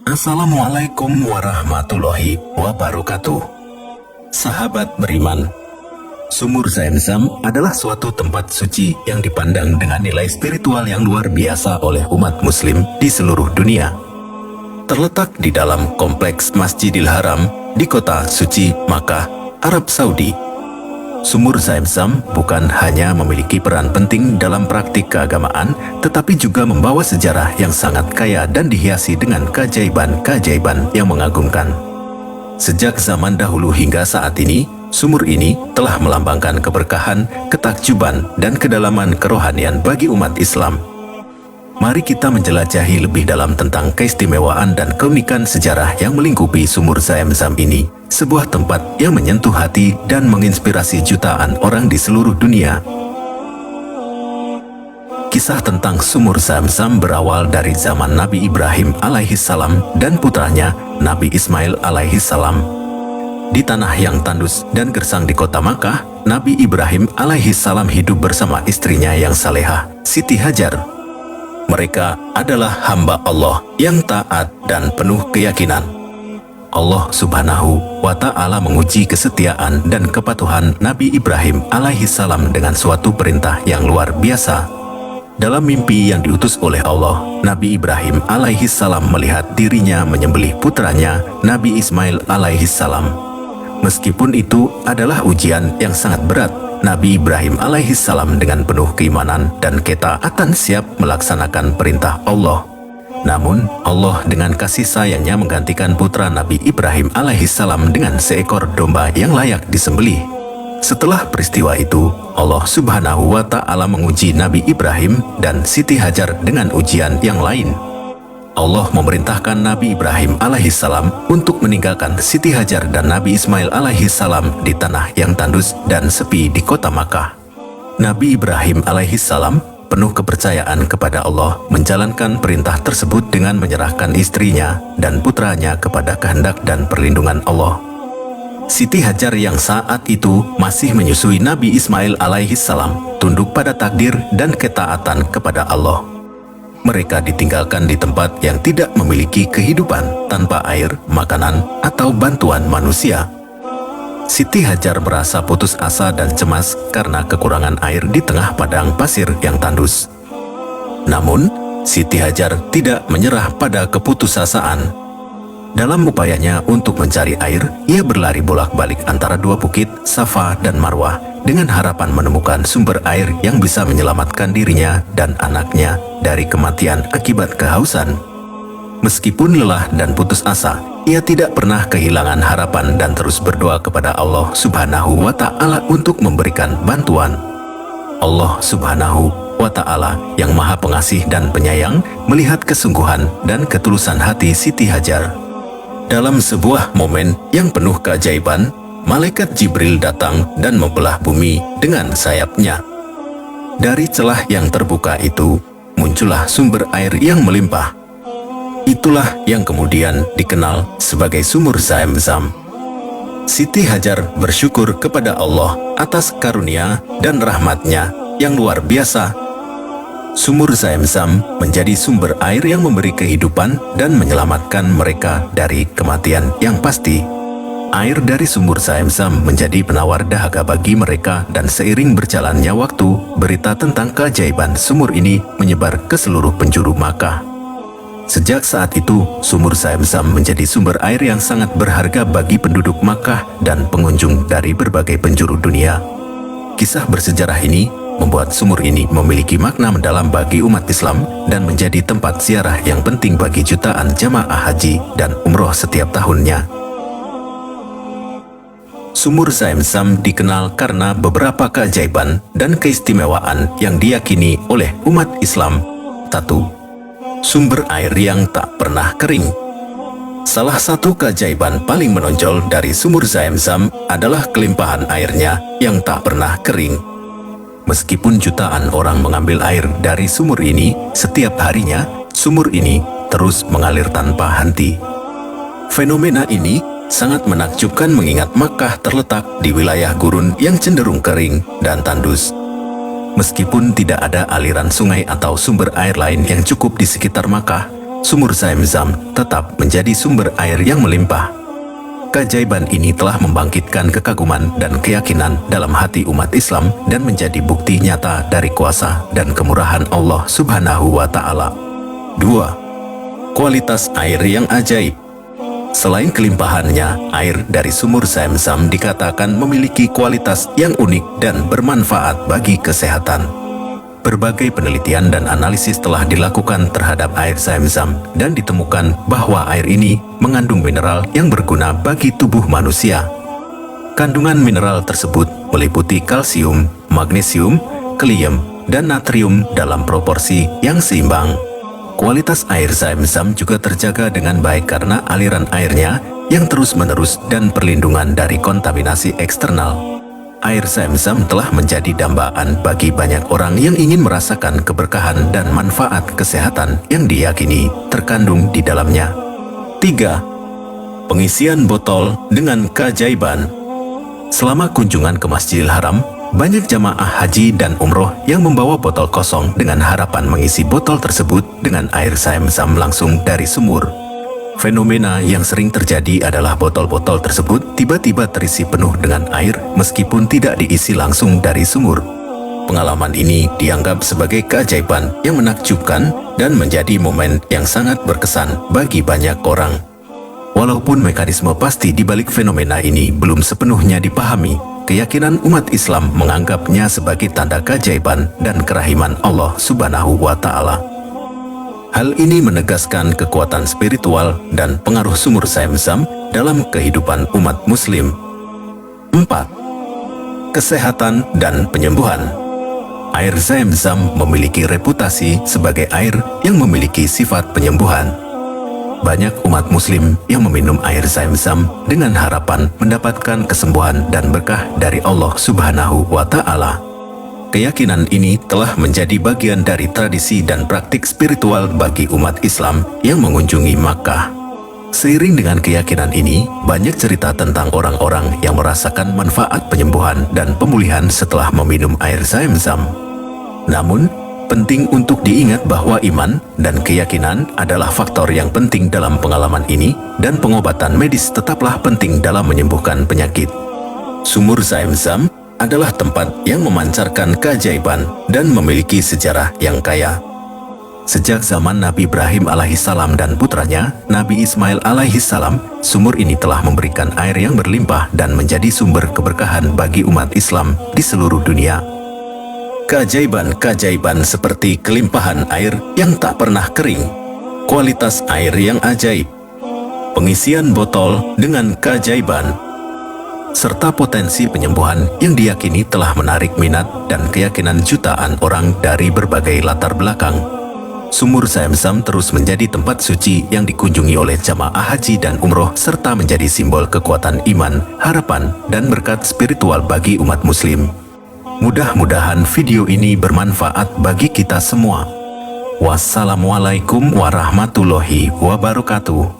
Assalamualaikum warahmatullahi wabarakatuh. Sahabat beriman, Sumur Zamzam adalah suatu tempat suci yang dipandang dengan nilai spiritual yang luar biasa oleh umat muslim di seluruh dunia. Terletak di dalam kompleks Masjidil Haram di kota suci Makkah, Arab Saudi. Sumur Zamzam bukan hanya memiliki peran penting dalam praktik keagamaan, tetapi juga membawa sejarah yang sangat kaya dan dihiasi dengan keajaiban-keajaiban yang mengagumkan. Sejak zaman dahulu hingga saat ini, sumur ini telah melambangkan keberkahan, ketakjuban, dan kedalaman kerohanian bagi umat Islam. Mari kita menjelajahi lebih dalam tentang keistimewaan dan keunikan sejarah yang melingkupi Sumur Zamzam ini, sebuah tempat yang menyentuh hati dan menginspirasi jutaan orang di seluruh dunia. Kisah tentang Sumur Zamzam berawal dari zaman Nabi Ibrahim alaihissalam dan putranya Nabi Ismail alaihissalam. Di tanah yang tandus dan gersang di kota Makkah, Nabi Ibrahim alaihissalam hidup bersama istrinya yang salehah, Siti Hajar. Mereka adalah hamba Allah yang taat dan penuh keyakinan. Allah Subhanahu wa Ta'ala menguji kesetiaan dan kepatuhan Nabi Ibrahim alaihissalam dengan suatu perintah yang luar biasa. Dalam mimpi yang diutus oleh Allah, Nabi Ibrahim alaihissalam melihat dirinya menyembelih putranya Nabi Ismail alaihissalam. Meskipun itu adalah ujian yang sangat berat, Nabi Ibrahim alaihissalam dengan penuh keimanan dan ketaatan siap melaksanakan perintah Allah. Namun, Allah dengan kasih sayangnya menggantikan putra Nabi Ibrahim alaihissalam dengan seekor domba yang layak disembelih. Setelah peristiwa itu, Allah Subhanahu wa Ta'ala menguji Nabi Ibrahim dan Siti Hajar dengan ujian yang lain. Allah memerintahkan Nabi Ibrahim alaihissalam untuk meninggalkan Siti Hajar dan Nabi Ismail alaihissalam di tanah yang tandus dan sepi di kota Makkah. Nabi Ibrahim alaihissalam penuh kepercayaan kepada Allah menjalankan perintah tersebut dengan menyerahkan istrinya dan putranya kepada kehendak dan perlindungan Allah. Siti Hajar yang saat itu masih menyusui Nabi Ismail alaihissalam tunduk pada takdir dan ketaatan kepada Allah. Mereka ditinggalkan di tempat yang tidak memiliki kehidupan tanpa air, makanan, atau bantuan manusia. Siti Hajar merasa putus asa dan cemas karena kekurangan air di tengah padang pasir yang tandus. Namun, Siti Hajar tidak menyerah pada keputusasaan. Dalam upayanya untuk mencari air, ia berlari bolak-balik antara dua bukit, Safa dan Marwah, dengan harapan menemukan sumber air yang bisa menyelamatkan dirinya dan anaknya dari kematian akibat kehausan. Meskipun lelah dan putus asa, ia tidak pernah kehilangan harapan dan terus berdoa kepada Allah Subhanahu wa Ta'ala untuk memberikan bantuan. Allah Subhanahu wa Ta'ala yang Maha Pengasih dan Penyayang melihat kesungguhan dan ketulusan hati Siti Hajar. Dalam sebuah momen yang penuh keajaiban, malaikat Jibril datang dan membelah bumi dengan sayapnya. Dari celah yang terbuka itu, muncullah sumber air yang melimpah. Itulah yang kemudian dikenal sebagai Sumur Zamzam. Siti Hajar bersyukur kepada Allah atas karunia dan rahmatnya yang luar biasa. Sumur Zamzam menjadi sumber air yang memberi kehidupan dan menyelamatkan mereka dari kematian yang pasti. Air dari Sumur Zamzam menjadi penawar dahaga bagi mereka dan seiring berjalannya waktu, berita tentang keajaiban sumur ini menyebar ke seluruh penjuru Makkah. Sejak saat itu, Sumur Zamzam menjadi sumber air yang sangat berharga bagi penduduk Makkah dan pengunjung dari berbagai penjuru dunia. Kisah bersejarah ini membuat sumur ini memiliki makna mendalam bagi umat Islam dan menjadi tempat ziarah yang penting bagi jutaan jamaah haji dan umroh setiap tahunnya. Sumur Zamzam dikenal karena beberapa keajaiban dan keistimewaan yang diyakini oleh umat Islam. 1. Sumber air yang tak pernah kering. Salah satu keajaiban paling menonjol dari Sumur Zamzam adalah kelimpahan airnya yang tak pernah kering. Meskipun jutaan orang mengambil air dari sumur ini, setiap harinya sumur ini terus mengalir tanpa henti. Fenomena ini sangat menakjubkan mengingat Makkah terletak di wilayah gurun yang cenderung kering dan tandus. Meskipun tidak ada aliran sungai atau sumber air lain yang cukup di sekitar Makkah, sumur Zamzam tetap menjadi sumber air yang melimpah. Keajaiban ini telah membangkitkan kekaguman dan keyakinan dalam hati umat Islam dan menjadi bukti nyata dari kuasa dan kemurahan Allah Subhanahu wa Ta'ala. 2. Kualitas air yang ajaib. Selain kelimpahannya, air dari sumur Zamzam dikatakan memiliki kualitas yang unik dan bermanfaat bagi kesehatan. Berbagai penelitian dan analisis telah dilakukan terhadap air Zamzam dan ditemukan bahwa air ini mengandung mineral yang berguna bagi tubuh manusia. Kandungan mineral tersebut meliputi kalsium, magnesium, kalium, dan natrium dalam proporsi yang seimbang. Kualitas air Zamzam juga terjaga dengan baik karena aliran airnya yang terus-menerus dan perlindungan dari kontaminasi eksternal. Air Zamzam telah menjadi dambaan bagi banyak orang yang ingin merasakan keberkahan dan manfaat kesehatan yang diyakini terkandung di dalamnya. 3. Pengisian botol dengan keajaiban. Selama kunjungan ke Masjidil Haram, banyak jamaah haji dan umroh yang membawa botol kosong dengan harapan mengisi botol tersebut dengan air Zamzam langsung dari sumur. Fenomena yang sering terjadi adalah botol-botol tersebut tiba-tiba terisi penuh dengan air meskipun tidak diisi langsung dari sumur. Pengalaman ini dianggap sebagai keajaiban yang menakjubkan dan menjadi momen yang sangat berkesan bagi banyak orang. Walaupun mekanisme pasti di balik fenomena ini belum sepenuhnya dipahami, keyakinan umat Islam menganggapnya sebagai tanda keajaiban dan kerahiman Allah Subhanahu wa Ta'ala. Hal ini menegaskan kekuatan spiritual dan pengaruh sumur Zamzam dalam kehidupan umat Muslim. 4. Kesehatan dan penyembuhan. Air Zamzam memiliki reputasi sebagai air yang memiliki sifat penyembuhan. Banyak umat Muslim yang meminum air Zamzam dengan harapan mendapatkan kesembuhan dan berkah dari Allah Subhanahu wa Ta'ala. Keyakinan ini telah menjadi bagian dari tradisi dan praktik spiritual bagi umat Islam yang mengunjungi Makkah. Seiring dengan keyakinan ini, banyak cerita tentang orang-orang yang merasakan manfaat penyembuhan dan pemulihan setelah meminum air Zamzam. Namun, penting untuk diingat bahwa iman dan keyakinan adalah faktor yang penting dalam pengalaman ini, dan pengobatan medis tetaplah penting dalam menyembuhkan penyakit. Sumur Zamzam adalah tempat yang memancarkan keajaiban dan memiliki sejarah yang kaya. Sejak zaman Nabi Ibrahim alaihissalam dan putranya, Nabi Ismail alaihissalam, sumur ini telah memberikan air yang berlimpah dan menjadi sumber keberkahan bagi umat Islam di seluruh dunia. Keajaiban-keajaiban seperti kelimpahan air yang tak pernah kering, kualitas air yang ajaib, pengisian botol dengan keajaiban, serta potensi penyembuhan yang diyakini telah menarik minat dan keyakinan jutaan orang dari berbagai latar belakang. Sumur Zamzam terus menjadi tempat suci yang dikunjungi oleh jamaah haji dan umroh serta menjadi simbol kekuatan iman, harapan, dan berkat spiritual bagi umat Muslim. Mudah-mudahan video ini bermanfaat bagi kita semua. Wassalamualaikum warahmatullahi wabarakatuh.